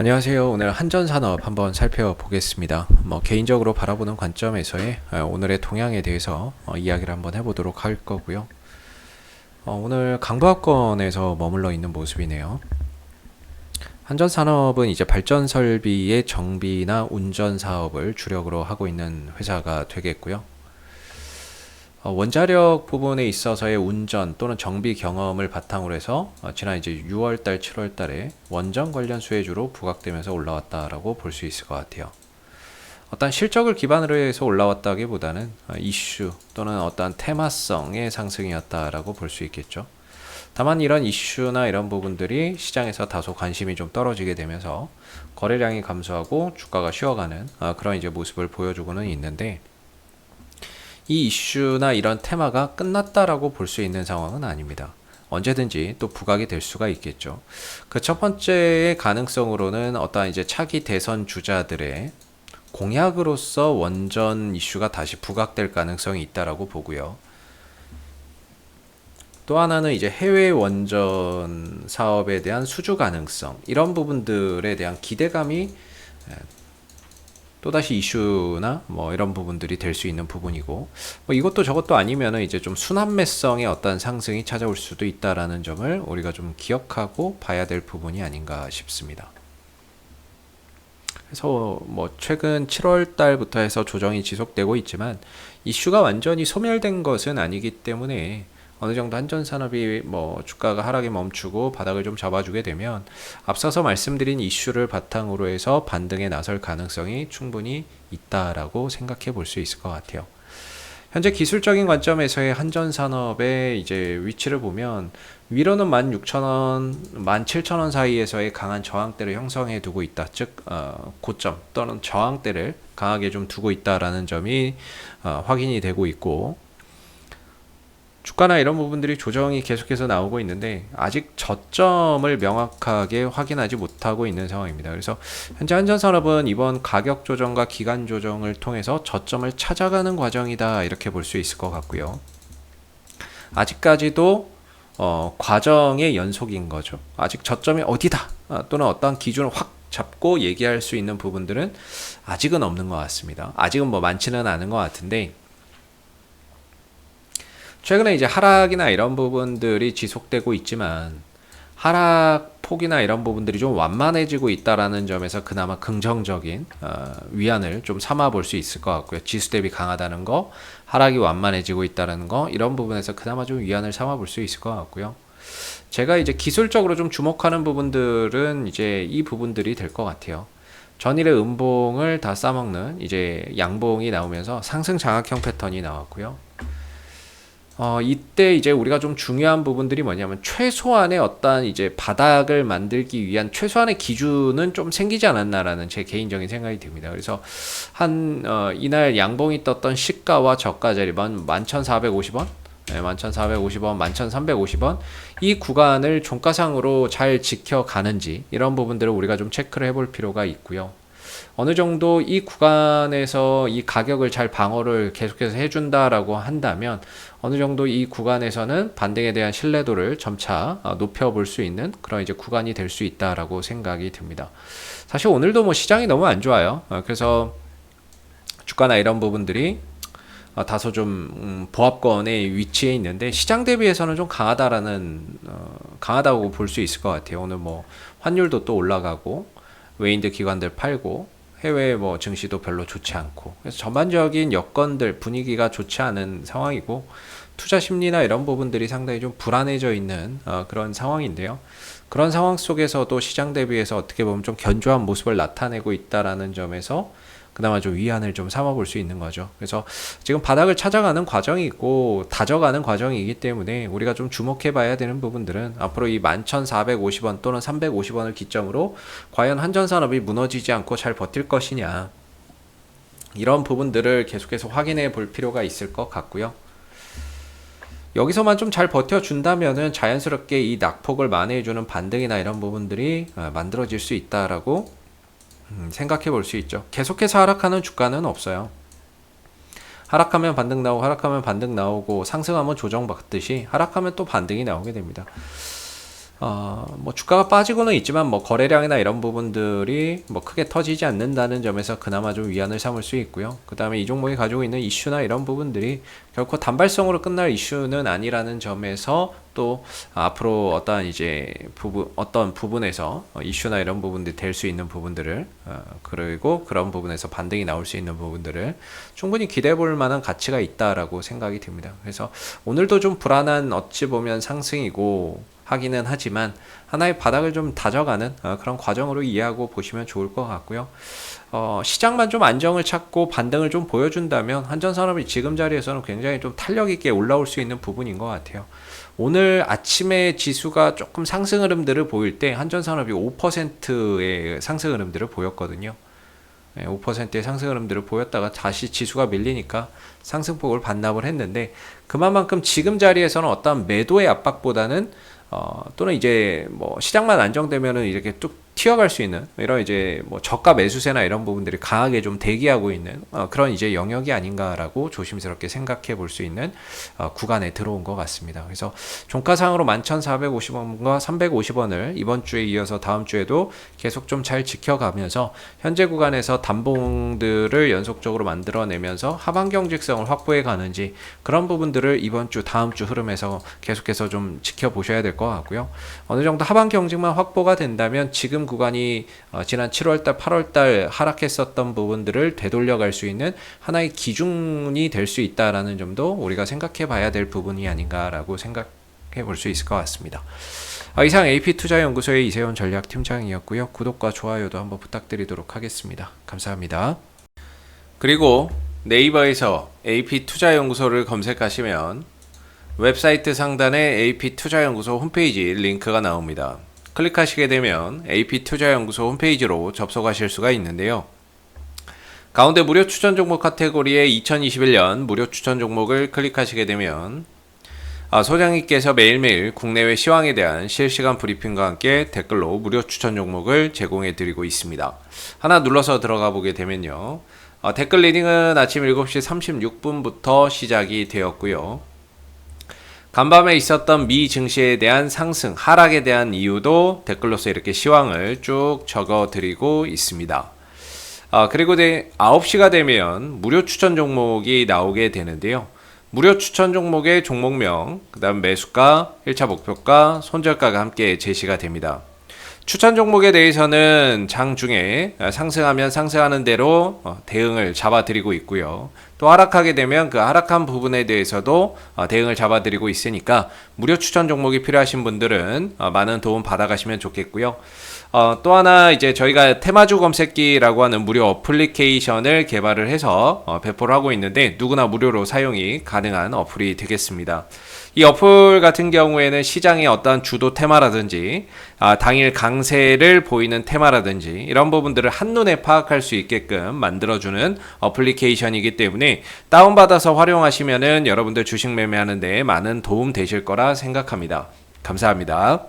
안녕하세요. 오늘 한전산업 한번 살펴보겠습니다. 개인적으로 바라보는 관점에서의 오늘의 동향에 대해서 이야기를 한번 해보도록 할 거고요. 오늘 강부하권에서 머물러 있는 모습이네요. 한전산업은 이제 발전 설비의 정비나 운전 사업을 주력으로 하고 있는 회사가 되겠고요. 원자력 부분에 있어서의 운전 또는 정비 경험을 바탕으로 해서 지난 이제 6월달, 7월달에 원전 관련 수혜주로 부각되면서 올라왔다라고 볼 수 있을 것 같아요. 어떤 실적을 기반으로 해서 올라왔다기보다는 이슈 또는 어떤 테마성의 상승이었다라고 볼 수 있겠죠. 다만 이런 이슈나 이런 부분들이 시장에서 다소 관심이 좀 떨어지게 되면서 거래량이 감소하고 주가가 쉬어가는 그런 이제 모습을 보여주고는 있는데, 이 이슈나 이런 테마가 끝났다라고 볼 수 있는 상황은 아닙니다. 언제든지 또 부각이 될 수가 있겠죠. 그 첫 번째의 가능성으로는 어떠한 이제 차기 대선 주자들의 공약으로서 원전 이슈가 다시 부각될 가능성이 있다라고 보고요. 또 하나는 이제 해외 원전 사업에 대한 수주 가능성, 이런 부분들에 대한 기대감이 또다시 이슈나 이런 부분들이 될 수 있는 부분이고, 이것도 저것도 아니면은 이제 좀 순환매성의 어떤 상승이 찾아올 수도 있다라는 점을 우리가 좀 기억하고 봐야 될 부분이 아닌가 싶습니다. 그래서 최근 7월 달부터 해서 조정이 지속되고 있지만 이슈가 완전히 소멸된 것은 아니기 때문에 어느 정도 한전산업이 주가가 하락이 멈추고 바닥을 좀 잡아주게 되면 앞서서 말씀드린 이슈를 바탕으로 해서 반등에 나설 가능성이 충분히 있다라고 생각해 볼 수 있을 것 같아요. 현재 기술적인 관점에서의 한전산업의 이제 위치를 보면 위로는 16,000원, 17,000원 사이에서의 강한 저항대를 형성해 두고 있다. 즉 고점 또는 저항대를 강하게 좀 두고 있다라는 점이 확인이 되고 있고, 주가나 이런 부분들이 조정이 계속해서 나오고 있는데 아직 저점을 명확하게 확인하지 못하고 있는 상황입니다. 그래서 현재 한전산업은 이번 가격 조정과 기간 조정을 통해서 저점을 찾아가는 과정이다, 이렇게 볼 수 있을 것 같고요. 아직까지도 과정의 연속인 거죠. 아직 저점이 어디다 또는 어떤 기준을 확 잡고 얘기할 수 있는 부분들은 아직은 없는 것 같습니다. 아직은 많지는 않은 것 같은데, 최근에 이제 하락이나 이런 부분들이 지속되고 있지만 하락 폭이나 이런 부분들이 좀 완만해지고 있다라는 점에서 그나마 긍정적인 위안을 좀 삼아 볼 수 있을 것 같고요. 지수 대비 강하다는 거, 하락이 완만해지고 있다는 거, 이런 부분에서 그나마 좀 위안을 삼아 볼 수 있을 것 같고요. 제가 이제 기술적으로 좀 주목하는 부분들은 이제 이 부분들이 될 것 같아요. 전일의 음봉을 다 싸먹는 이제 양봉이 나오면서 상승 장악형 패턴이 나왔고요. 이때 이제 우리가 좀 중요한 부분들이 뭐냐면 최소한의 어떤 이제 바닥을 만들기 위한 최소한의 기준은 좀 생기지 않았나라는 제 개인적인 생각이 듭니다. 그래서 이날 양봉이 떴던 시가와 저가 자리 11,450원, 11,450원, 11,350원, 이 구간을 종가상으로 잘 지켜가는지 이런 부분들을 우리가 좀 체크를 해볼 필요가 있고요. 어느 정도 이 구간에서 이 가격을 잘 방어를 계속해서 해준다라고 한다면 어느 정도 이 구간에서는 반등에 대한 신뢰도를 점차 높여볼 수 있는 그런 이제 구간이 될 수 있다라고 생각이 듭니다. 사실 오늘도 시장이 너무 안 좋아요. 그래서 주가나 이런 부분들이 다소 좀 보합권에 위치해 있는데 시장 대비해서는 좀 강하다고 볼 수 있을 것 같아요. 오늘 환율도 또 올라가고 외인들 기관들 팔고 해외 증시도 별로 좋지 않고, 그래서 전반적인 여건들 분위기가 좋지 않은 상황이고 투자 심리나 이런 부분들이 상당히 좀 불안해져 있는 그런 상황인데요. 그런 상황 속에서도 시장 대비해서 어떻게 보면 좀 견조한 모습을 나타내고 있다라는 점에서 그나마 좀 위안을 좀 삼아 볼 수 있는 거죠. 그래서 지금 바닥을 찾아가는 과정이고 다져가는 과정이기 때문에 우리가 좀 주목해 봐야 되는 부분들은 앞으로 이 11,450원 또는 350원을 기점으로 과연 한전산업이 무너지지 않고 잘 버틸 것이냐, 이런 부분들을 계속해서 확인해 볼 필요가 있을 것 같고요. 여기서만 좀 잘 버텨준다면은 자연스럽게 이 낙폭을 만회해주는 반등이나 이런 부분들이 만들어질 수 있다라고 생각해 볼 수 있죠. 계속해서 하락하는 주가는 없어요. 하락하면 반등 나오고 하락하면 반등 나오고 상승하면 조정받듯이 하락하면 또 반등이 나오게 됩니다. 뭐 주가가 빠지고는 있지만 뭐 거래량이나 이런 부분들이 뭐 크게 터지지 않는다는 점에서 그나마 좀 위안을 삼을 수 있고요. 그 다음에 이 종목이 가지고 있는 이슈나 이런 부분들이 결코 단발성으로 끝날 이슈는 아니라는 점에서 또 앞으로 어떤 부분에서 이슈나 이런 부분들이 될 수 있는 부분들을 그리고 그런 부분에서 반등이 나올 수 있는 부분들을 충분히 기대해 볼 만한 가치가 있다라고 생각이 듭니다. 그래서 오늘도 좀 불안한 어찌 보면 상승이고 하기는 하지만 하나의 바닥을 좀 다져가는 그런 과정으로 이해하고 보시면 좋을 것 같고요. 시장만 좀 안정을 찾고 반등을 좀 보여준다면 한전산업이 지금 자리에서는 굉장히 좀 탄력 있게 올라올 수 있는 부분인 것 같아요. 오늘 아침에 지수가 조금 상승 흐름들을 보일 때 한전산업이 5%의 상승 흐름들을 보였거든요. 5%의 상승 흐름들을 보였다가 다시 지수가 밀리니까 상승폭을 반납을 했는데 그만큼 지금 자리에서는 어떤 매도의 압박보다는 또는 이제 뭐 시장만 안정되면은 이렇게 뚝 튀어갈 수 있는 이런 이제 뭐 저가 매수세나 이런 부분들이 강하게 좀 대기하고 있는 그런 이제 영역이 아닌가라고 조심스럽게 생각해 볼 수 있는 구간에 들어온 것 같습니다. 그래서 종가상으로 11,450원과 350원을 이번 주에 이어서 다음 주에도 계속 좀 잘 지켜가면서 현재 구간에서 단봉들을 연속적으로 만들어내면서 하방 경직성을 확보해 가는지 그런 부분들을 이번 주 다음 주 흐름에서 계속해서 좀 지켜보셔야 될 것 같고요. 어느 정도 하방 경직만 확보가 된다면 지금 구간이 지난 7월달, 8월달 하락했었던 부분들을 되돌려갈 수 있는 하나의 기준이 될 수 있다라는 점도 우리가 생각해 봐야 될 부분이 아닌가라고 생각해 볼 수 있을 것 같습니다. 이상 AP투자연구소의 이세훈 전략팀장이었고요. 구독과 좋아요도 한번 부탁드리도록 하겠습니다. 감사합니다. 그리고 네이버에서 AP투자연구소를 검색하시면 웹사이트 상단에 AP투자연구소 홈페이지 링크가 나옵니다. 클릭하시게 되면 AP투자연구소 홈페이지로 접속하실 수가 있는데요. 가운데 무료 추천 종목 카테고리에 2021년 무료 추천 종목을 클릭하시게 되면 소장님께서 매일매일 국내외 시황에 대한 실시간 브리핑과 함께 댓글로 무료 추천 종목을 제공해 드리고 있습니다. 하나 눌러서 들어가 보게 되면요. 댓글 리딩은 아침 7시 36분부터 시작이 되었고요. 간밤에 있었던 미 증시에 대한 상승, 하락에 대한 이유도 댓글로서 이렇게 시황을 쭉 적어 드리고 있습니다. 그리고 9시가 되면 무료 추천 종목이 나오게 되는데요. 무료 추천 종목의 종목명, 그 다음 매수가, 1차 목표가, 손절가가 함께 제시가 됩니다. 추천 종목에 대해서는 장중에 상승하면 상승하는 대로 대응을 잡아드리고 있고요. 또 하락하게 되면 그 하락한 부분에 대해서도 대응을 잡아드리고 있으니까 무료 추천 종목이 필요하신 분들은 많은 도움 받아가시면 좋겠고요. 또 하나 이제 저희가 테마주 검색기라고 하는 무료 어플리케이션을 개발을 해서 배포를 하고 있는데 누구나 무료로 사용이 가능한 어플이 되겠습니다. 이 어플 같은 경우에는 시장의 어떤 주도 테마라든지 당일 강세를 보이는 테마라든지 이런 부분들을 한눈에 파악할 수 있게끔 만들어주는 어플리케이션이기 때문에 다운받아서 활용하시면은 여러분들 주식 매매하는 데 많은 도움 되실 거라 생각합니다. 감사합니다.